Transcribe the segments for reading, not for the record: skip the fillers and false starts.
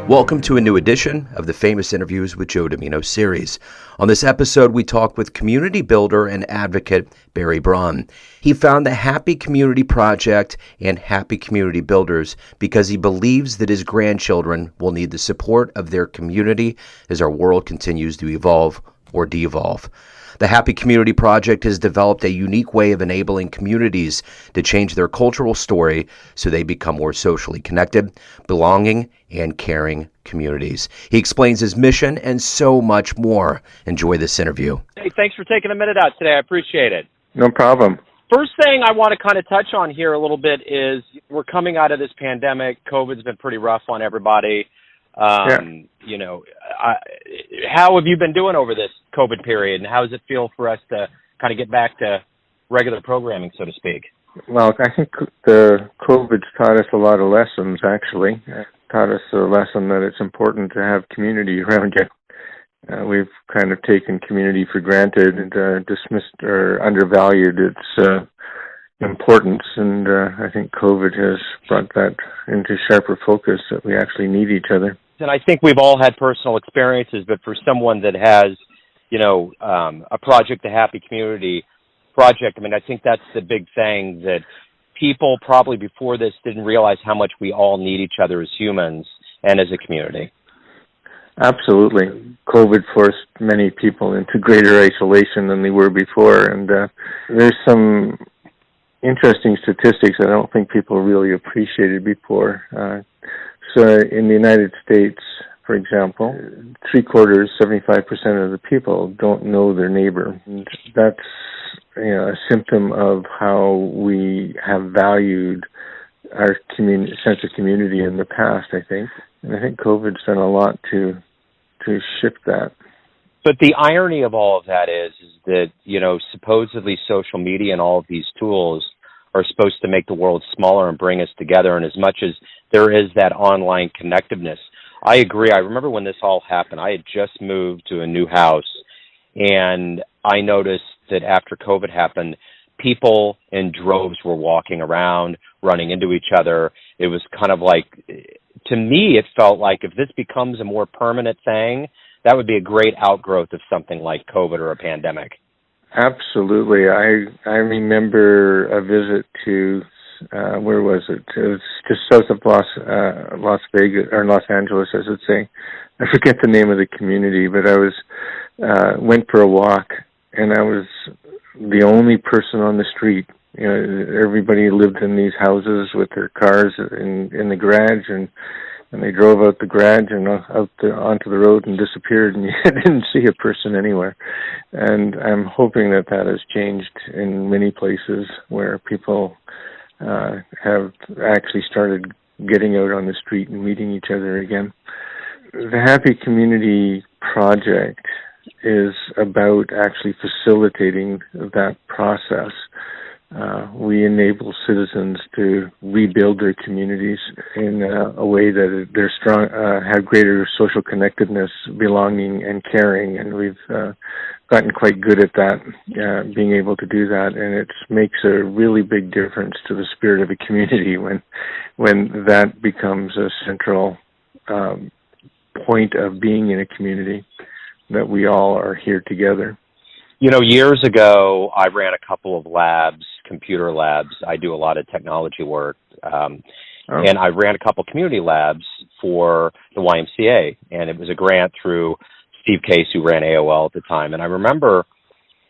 Welcome to a new edition of the Famous Interviews with Joe Dimino series. On this episode, we talk with community builder and advocate Barry Braun. He found the Happy Community Project and Happy Community Builders because he believes that his grandchildren will need the support of their community as our world continues to evolve or devolve. The Happy Community Project has developed a unique way of enabling communities to change their cultural story so they become more socially connected, belonging, and caring communities. He explains his mission and so much more. Enjoy this interview. Hey, thanks for taking a minute out today. I appreciate it. No problem. First thing I want to kind of touch on here a little bit is we're coming out of this pandemic. COVID's been pretty rough on everybody. You know, how have you been doing over this COVID period, and how does it feel for us to kind of get back to regular programming, so to speak? Well, I think the COVID's taught us a lot of lessons, actually. It taught us a lesson that it's important to have community around you. We've kind of taken community for granted and dismissed or undervalued its importance, and I think COVID has brought that into sharper focus, that we actually need each other. And I think we've all had personal experiences, but for someone that has, you know, a project, a Happy Community Project, I mean, I think that's the big thing, that people probably before this didn't realize how much we all need each other as humans and as a community. Absolutely. COVID forced many people into greater isolation than they were before, and there's some interesting statistics I don't think people really appreciated before. So in the United States, for example, 75% of the people don't know their neighbor. And that's a symptom of how we have valued our sense of community in the past, I think. And I think COVID's done a lot to shift that. But the irony of all of that is that, you know, supposedly social media and all of these tools are supposed to make the world smaller and bring us together. And as much as there is that online connectiveness, I agree. I remember when this all happened, I had just moved to a new house, and I noticed that after COVID happened, people in droves were walking around, running into each other. It was kind of like, to me, it felt like if this becomes a more permanent thing, that would be a great outgrowth of something like COVID or a pandemic. Absolutely. I remember a visit to, where was it? It was just south of Las Vegas, or Los Angeles, I should say. I forget the name of the community, but I went for a walk, and I was the only person on the street. You know, everybody lived in these houses with their cars in the garage, and they drove out the garage and onto the road and disappeared, and you didn't see a person anywhere. And I'm hoping that has changed in many places where people have actually started getting out on the street and meeting each other again. The Happy Community Project is about actually facilitating that process. We enable citizens to rebuild their communities in a way that they're strong, have greater social connectedness, belonging, and caring, and we've gotten quite good at that, being able to do that, and it makes a really big difference to the spirit of a community when that becomes a central point of being in a community, that we all are here together. You know, years ago, I ran a couple of labs, computer labs. I do a lot of technology work. And I ran a couple community labs for the YMCA. And it was a grant through Steve Case, who ran AOL at the time. And I remember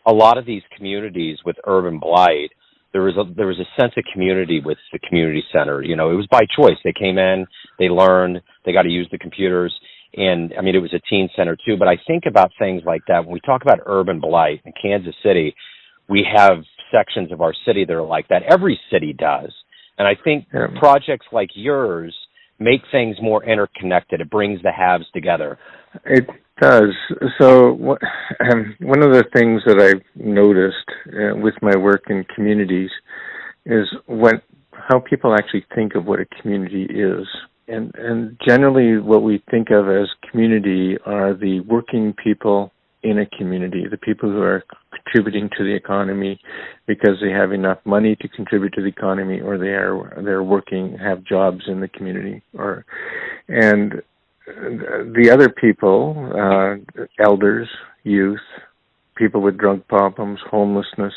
a lot of these communities with urban blight, there was a sense of community with the community center. You know, it was by choice. They came in, they learned, they got to use the computers. And, I mean, it was a teen center, too. But I think about things like that. When we talk about urban blight in Kansas City, we have sections of our city that are like that. Every city does. And I think projects like yours make things more interconnected. It brings the haves together. It does. So one of the things that I've noticed with my work in communities is how people actually think of what a community is. And generally what we think of as community are the working people in a community, the people who are contributing to the economy because they have enough money to contribute to the economy, or they're working, have jobs in the community. And the other people, elders, youth, people with drug problems, homelessness,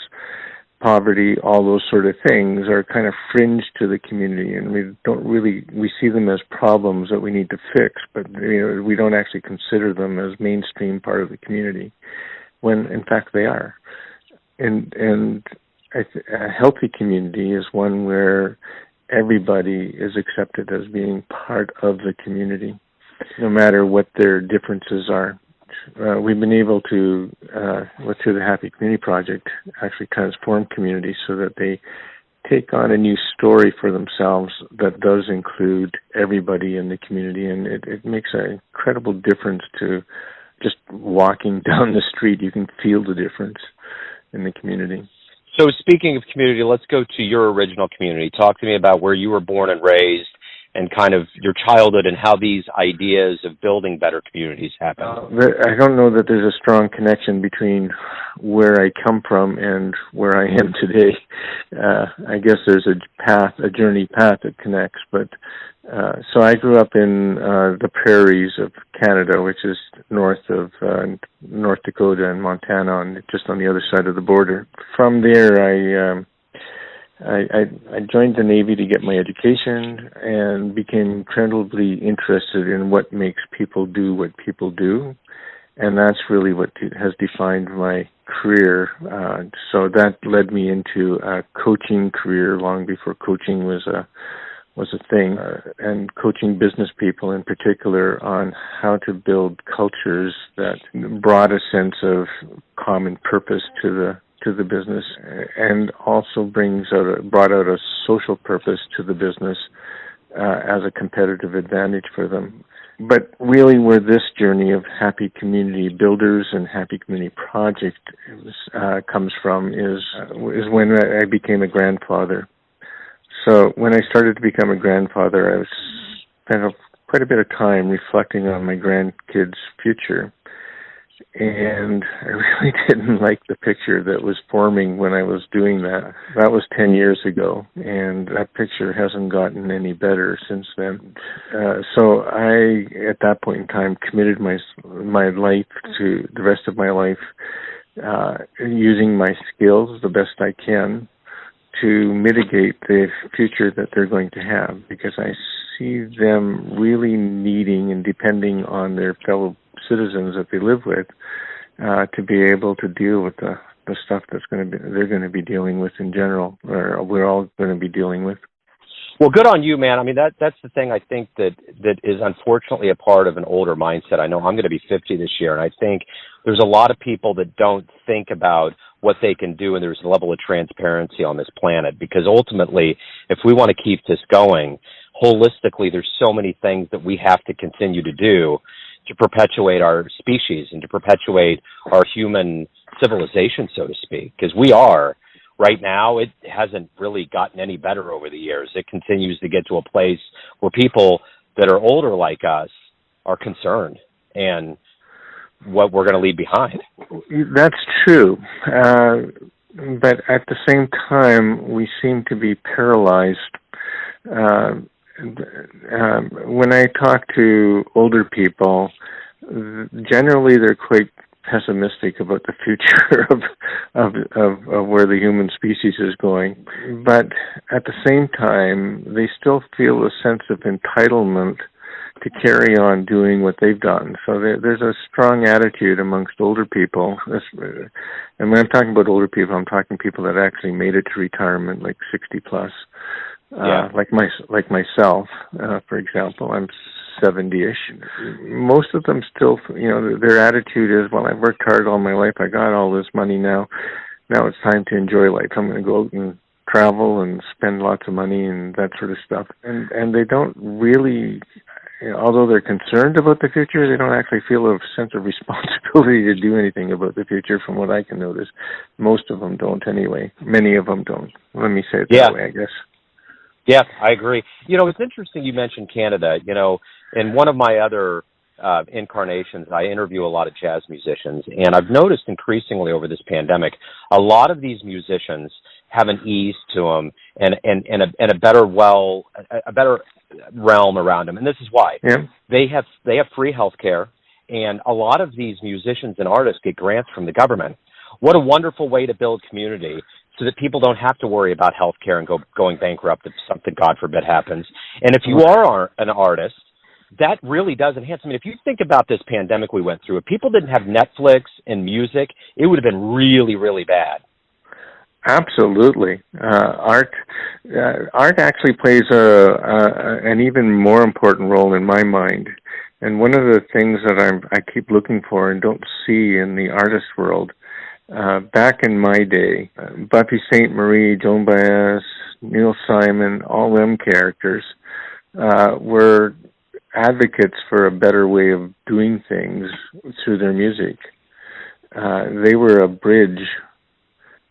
poverty, all those sort of things are kind of fringe to the community, and we see them as problems that we need to fix, but we don't actually consider them as mainstream part of the community, when in fact they are. And a healthy community is one where everybody is accepted as being part of the community, no matter what their differences are. We've been able to, through the Happy Community Project, actually transform communities so that they take on a new story for themselves that does include everybody in the community, and it makes an incredible difference to just walking down the street. You can feel the difference in the community. So speaking of community, let's go to your original community. Talk to me about where you were born and raised and kind of your childhood and how these ideas of building better communities happen. I don't know that there's a strong connection between where I come from and where I am today. I guess there's a journey path that connects, but so I grew up in the prairies of Canada, which is north of North Dakota and Montana, and just on the other side of the border. From there, I joined the Navy to get my education and became incredibly interested in what makes people do what people do, and that's really what has defined my career. So that led me into a coaching career long before coaching was a thing, and coaching business people in particular on how to build cultures that brought a sense of common purpose to the business, and also brought out a social purpose to the business as a competitive advantage for them. But really where this journey of Happy Community Builders and Happy Community Project comes from is when I became a grandfather. So when I started to become a grandfather, I spent quite a bit of time reflecting on my grandkids' future. And I really didn't like the picture that was forming when I was doing that. That was 10 years ago, and that picture hasn't gotten any better since then. So I, at that point in time, committed my life to the rest of my life, using my skills the best I can to mitigate the future that they're going to have, because I see them really needing and depending on their fellow citizens that they live with to be able to deal with the stuff they're going to be dealing with in general, or we're all going to be dealing with. Well, good on you, man. I mean, that's the thing I think that is unfortunately a part of an older mindset. I know I'm going to be 50 this year, and I think there's a lot of people that don't think about what they can do, and there's a level of transparency on this planet, because ultimately, if we want to keep this going, holistically, there's so many things that we have to continue to do to perpetuate our species and to perpetuate our human civilization, so to speak, because we are. Right now, it hasn't really gotten any better over the years. It continues to get to a place where people that are older like us are concerned and what we're going to leave behind. That's true. But at the same time, we seem to be paralyzed. When I talk to older people, generally they're quite pessimistic about the future of where the human species is going. But at the same time, they still feel a sense of entitlement to carry on doing what they've done. So there's a strong attitude amongst older people. And when I'm talking about older people, I'm talking people that actually made it to retirement, like 60 plus. Like myself, for example, I'm 70-ish. Most of them still, their attitude is, well, I've worked hard all my life. I got all this money now. Now it's time to enjoy life. I'm going to go out and travel and spend lots of money and that sort of stuff. And they don't really, although they're concerned about the future, they don't actually feel a sense of responsibility to do anything about the future, from what I can notice. Most of them don't anyway. Many of them don't. Let me say it that way, I guess. Yeah, I agree. It's interesting you mentioned Canada. In one of my other incarnations, I interview a lot of jazz musicians, and I've noticed increasingly over this pandemic, a lot of these musicians have an ease to them and a better realm around them, and this is why. Yeah. They have free health care, and a lot of these musicians and artists get grants from the government. What a wonderful way to build community so that people don't have to worry about health care and going bankrupt if something, God forbid, happens. And if you are an artist, that really does enhance. I mean, if you think about this pandemic we went through, if people didn't have Netflix and music, it would have been really, really bad. Absolutely. Art actually plays an even more important role in my mind. And one of the things that I keep looking for and don't see in the artist world, back in my day, Buffy St. Marie, Joan Baez, Neil Simon, all them characters were advocates for a better way of doing things through their music. They were a bridge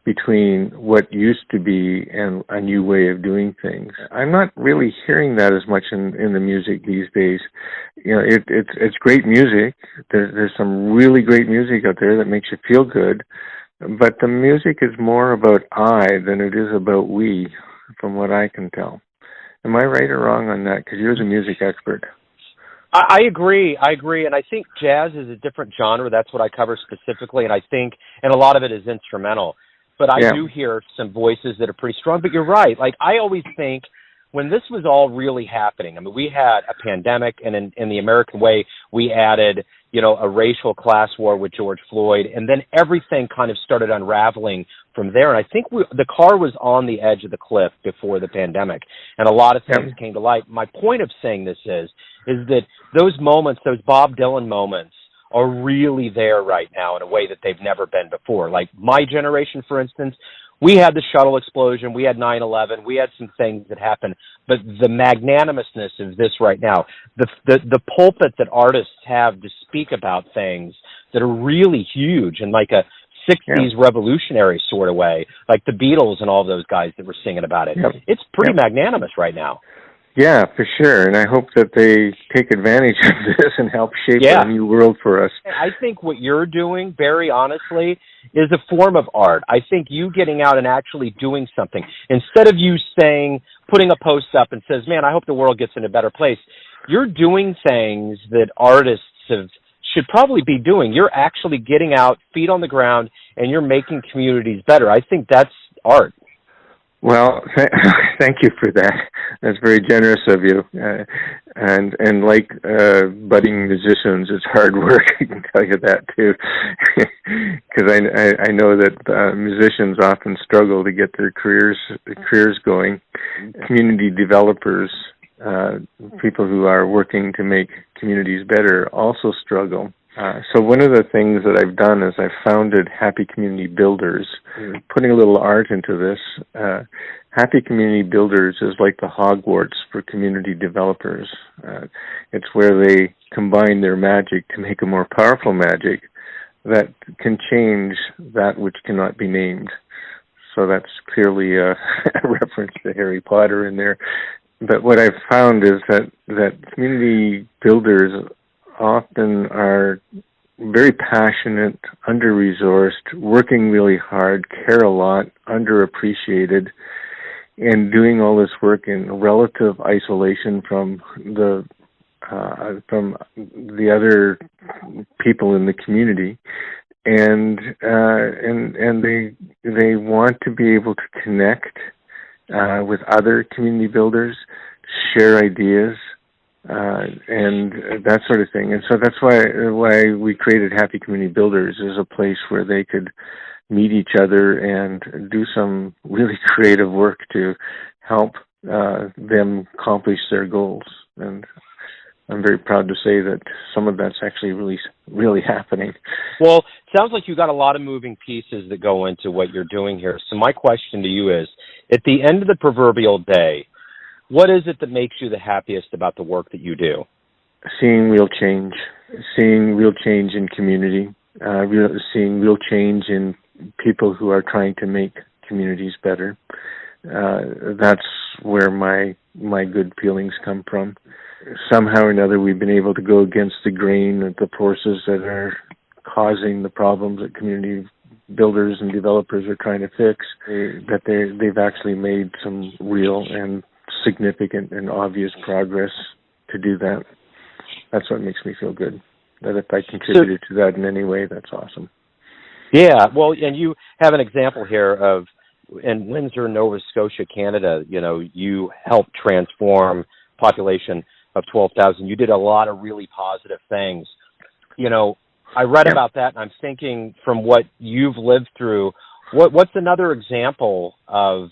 between what used to be and a new way of doing things. I'm not really hearing that as much in the music these days. You know, it's great music. There's some really great music out there that makes you feel good, but the music is more about I than it is about we, from what I can tell. Am I right or wrong on that? Because you're the music expert. I agree, and I think jazz is a different genre. That's what I cover specifically, and a lot of it is instrumental. But I do hear some voices that are pretty strong. But you're right. Like, I always think when this was all really happening, I mean, we had a pandemic, and in the American way, we added, a racial class war with George Floyd, and then everything kind of started unraveling from there. And I think the car was on the edge of the cliff before the pandemic, and a lot of things came to light. My point of saying this is that those moments, those Bob Dylan moments, are really there right now in a way that they've never been before. Like my generation, for instance, we had the shuttle explosion, we had 9/11, we had some things that happened, but the magnanimousness of this right now, the pulpit that artists have to speak about things that are really huge in like a 60s revolutionary sort of way, like the Beatles and all those guys that were singing about it. It's pretty magnanimous right now. Yeah, for sure. And I hope that they take advantage of this and help shape a new world for us. I think what you're doing, very honestly, is a form of art. I think you getting out and actually doing something, instead of you putting a post up and says, man, I hope the world gets in a better place, you're doing things that artists should probably be doing. You're actually getting out, feet on the ground, and you're making communities better. I think that's art. Well, thank you for that. That's very generous of you. And like budding musicians, it's hard work. I can tell you that too, because I know that musicians often struggle to get their careers going. Community developers, people who are working to make communities better, also struggle. So one of the things that I've done is I've founded Happy Community Builders. Putting a little art into this, Happy Community Builders is like the Hogwarts for community developers. It's where they combine their magic to make a more powerful magic that can change that which cannot be named. So that's clearly a reference to Harry Potter in there. But what I've found is that community builders often are very passionate, under-resourced, working really hard, care a lot, underappreciated, and doing all this work in relative isolation from the other people in the community, and they want to be able to connect with other community builders, share ideas, and that sort of thing. And so that's why we created Happy Community Builders, as a place where they could meet each other and do some really creative work to help them accomplish their goals. And I'm very proud to say that some of that's actually really, really happening. Well, it sounds like you got a lot of moving pieces that go into what you're doing here. So my question to you is, at the end of the proverbial day, what is it that makes you the happiest about the work that you do? Seeing real change in community, seeing real change in people who are trying to make communities better. That's where my good feelings come from. Somehow or another, we've been able to go against the grain of the forces that are causing the problems that community builders and developers are trying to fix. That they've actually made some real and significant and obvious progress to do that. That's what makes me feel good. That if I contributed to that in any way, that's awesome. Yeah, well, and you have an example here of in Windsor, Nova Scotia, Canada. You helped transform population of 12,000. You did a lot of really positive things. I read about that, and I'm thinking from what you've lived through, what's another example of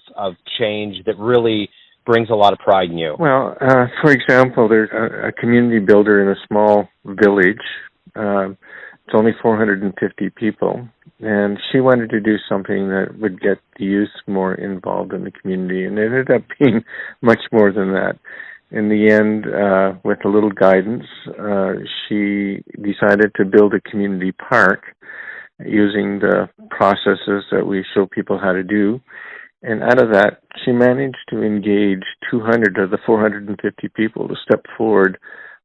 change that really brings a lot of pride in you? Well, for example, there's a community builder in a small village. It's only 450 people, and she wanted to do something that would get the youth more involved in the community, and it ended up being much more than that. In the end, with a little guidance, she decided to build a community park using the processes that we show people how to do. And out of that, she managed to engage 200 of the 450 people to step forward,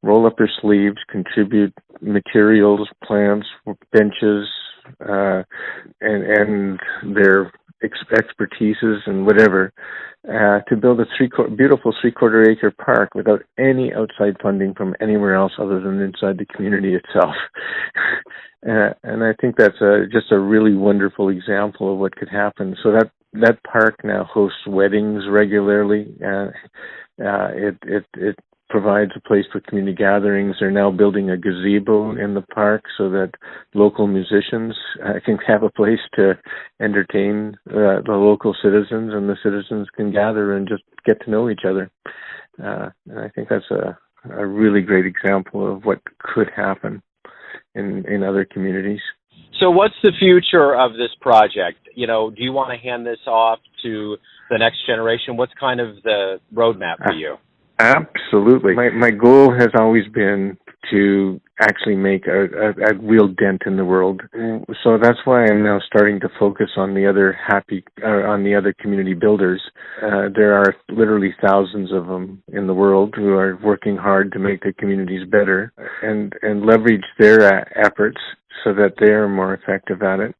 roll up their sleeves, contribute materials, plants, benches, and their expertises and whatever, to build a beautiful three-quarter acre park without any outside funding from anywhere else other than inside the community itself. And I think that's just a really wonderful example of what could happen. So that park now hosts weddings regularly. It provides a place for community gatherings. They're now building a gazebo in the park so that local musicians can have a place to entertain the local citizens, and the citizens can gather and just get to know each other. And I think that's a really great example of what could happen in other communities. So what's the future of this project? Do you want to hand this off to the next generation? What's kind of the roadmap for you? Absolutely. My goal has always been to actually make a real dent in the world. So that's why I'm now starting to focus on the other community builders. There are literally thousands of them in the world who are working hard to make their communities better and leverage their efforts so that they are more effective at it.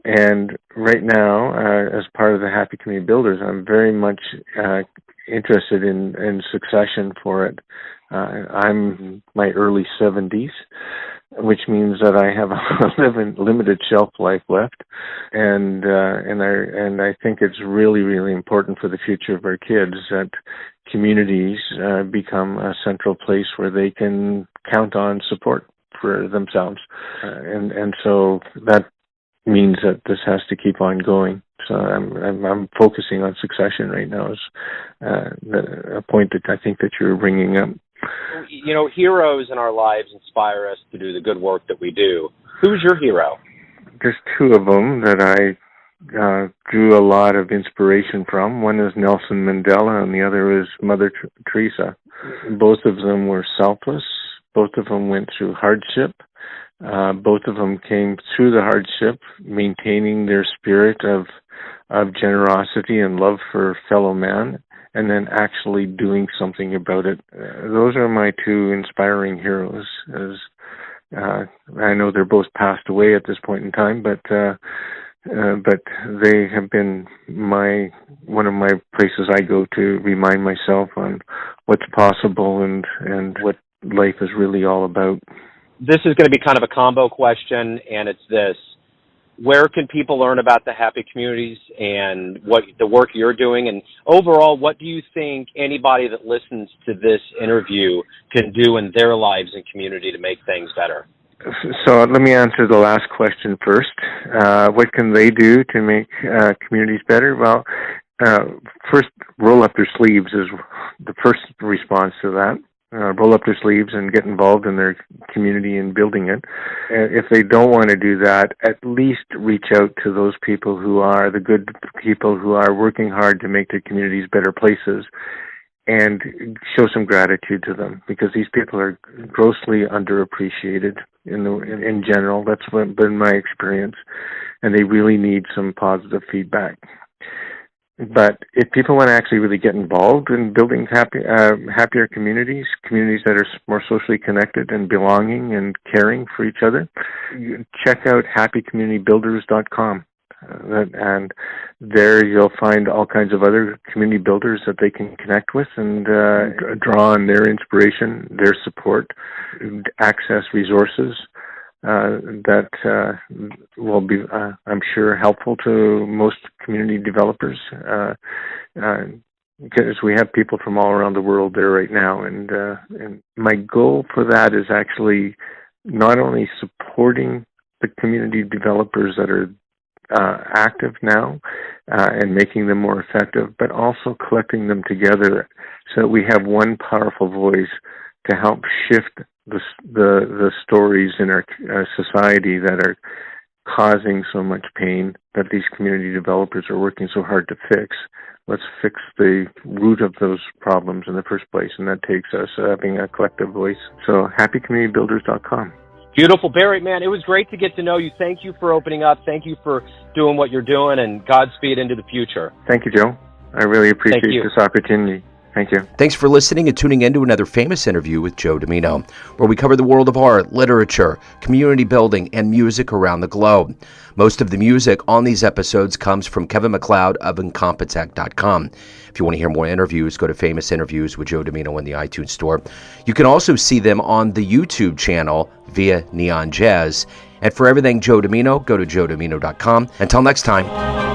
And right now, as part of the Happy Community Builders, I'm very much interested in succession for it. I'm in my early 70s, which means that I have a limited shelf life left, and I think it's really, really important for the future of our kids that communities become a central place where they can count on support for themselves, and so that means that this has to keep on going. So I'm focusing on succession right now as a point that I think that you're bringing up. Heroes in our lives inspire us to do the good work that we do. Who's your hero? There's two of them that I drew a lot of inspiration from. One is Nelson Mandela, and the other is Mother Teresa. Both of them were selfless. Both of them went through hardship. Both of them came through the hardship, maintaining their spirit of generosity and love for fellow man, and then actually doing something about it. Those are my two inspiring heroes. I know they're both passed away at this point in time, but they have been one of my places I go to remind myself on what's possible and what life is really all about. This is going to be kind of a combo question, and it's this. Where can people learn about the Happy Communities and what the work you're doing? And overall, what do you think anybody that listens to this interview can do in their lives and community to make things better? So let me answer the last question first. What can they do to make communities better? Well, first, roll up their sleeves is the first response to that. Roll up their sleeves and get involved in their community and building it. If they don't want to do that, at least reach out to those people who are the good people who are working hard to make their communities better places, and show some gratitude to them, because these people are grossly underappreciated in general. That's been my experience, and they really need some positive feedback. But if people want to actually really get involved in building happier communities that are more socially connected and belonging and caring for each other, check out happycommunitybuilders.com. And there you'll find all kinds of other community builders that they can connect with and draw on their inspiration, their support, access resources that will be, I'm sure, helpful to most community developers. Because we have people from all around the world there right now, and my goal for that is actually not only supporting the community developers that are active now and making them more effective, but also collecting them together so that we have one powerful voice to help shift the stories in our society that are causing so much pain that these community developers are working so hard to fix. Let's fix the root of those problems in the first place, and that takes us having a collective voice. So happycommunitybuilders.com. Beautiful. Barry, man, it was great to get to know you. Thank you for opening up. Thank you for doing what you're doing, and Godspeed into the future. Thank you, Joe. I really appreciate this opportunity. Thank you. Thanks for listening and tuning in to another famous interview with Joe Dimino, where we cover the world of art, literature, community building, and music around the globe. Most of the music on these episodes comes from Kevin MacLeod of Incompetech.com. If you want to hear more interviews, go to Famous Interviews with Joe Dimino in the iTunes Store. You can also see them on the YouTube channel via Neon Jazz. And for everything Joe Dimino, go to joedimino.com. Until next time.